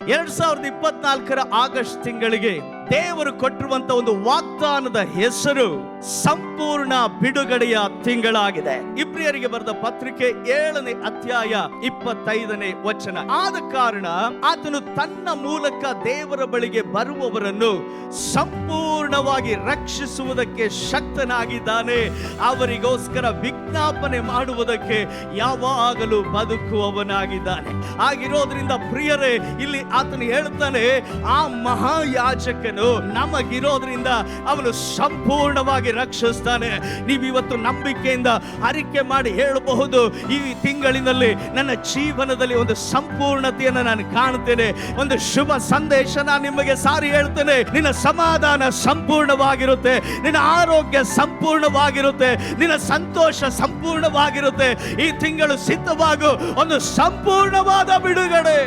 2024 August ತಿಂಗಳಿಗೆ ದೇವರು ಕೊಟ್ಟಿರುವಂತ ಒಂದು ವಾಗ್ದಾನದ ಹೆಸರು ಸಂಪೂರ್ಣ ಬಿಡುಗಡೆಯ ತಿಂಗಳಾಗಿದೆ. ಇಬ್ರಿಯರಿಗೆ ಬರೆದ ಪತ್ರಿಕೆ 7ನೇ ಅಧ್ಯಾಯ 25ನೇ ವಚನ. ಆದ ಕಾರಣ ಆತನು ತನ್ನ ಮೂಲಕ ದೇವರ ಬಳಿಗೆ ಬರುವವರನ್ನು ಸಂಪೂರ್ಣವಾಗಿ ರಕ್ಷಿಸುವುದಕ್ಕೆ ಶಕ್ತನಾಗಿದ್ದಾನೆ. ಅವರಿಗೋಸ್ಕರ ವಿಜ್ಞಾಪನೆ ಮಾಡುವುದಕ್ಕೆ ಯಾವಾಗಲೂ ಬದುಕುವವನಾಗಿದ್ದಾನೆ. ಆಗಿರೋದ್ರಿಂದ ಪ್ರಿಯರೇ, ಇಲ್ಲಿ ಆತನು ಹೇಳ್ತಾನೆ, ಆ ಮಹಾಯಾಜಕನು ನಮಗಿರೋದ್ರಿಂದ ಅವನು ಸಂಪೂರ್ಣವಾಗಿ ರಕ್ಷಿಸ್ತಾನೆ. ನೀವಿವತ್ತು ನಂಬಿಕೆಯಿಂದ ಅರಿಕೆ ಮಾಡಿ ಹೇಳಬಹುದು, ಈ ತಿಂಗಳಿನಲ್ಲಿ ನನ್ನ ಜೀವನದಲ್ಲಿ ಒಂದು ಸಂಪೂರ್ಣತೆಯನ್ನು ನಾನು ಕಾಣುತ್ತೇನೆ. ಒಂದು ಶುಭ ಸಂದೇಶ ನಾನು ನಿಮಗೆ ಸಾರಿ ಹೇಳ್ತೇನೆ. ನಿನ್ನ ಸಮಾಧಾನ ಸಂಪೂರ್ಣವಾಗಿರುತ್ತೆ, ನಿನ್ನ ಆರೋಗ್ಯ ಸಂಪೂರ್ಣವಾಗಿರುತ್ತೆ, ನಿನ್ನ ಸಂತೋಷ ಸಂಪೂರ್ಣವಾಗಿರುತ್ತೆ. ಈ ತಿಂಗಳು ಸಿದ್ಧವಾಗು, ಒಂದು ಸಂಪೂರ್ಣವಾದ ಬಿಡುಗಡೆ.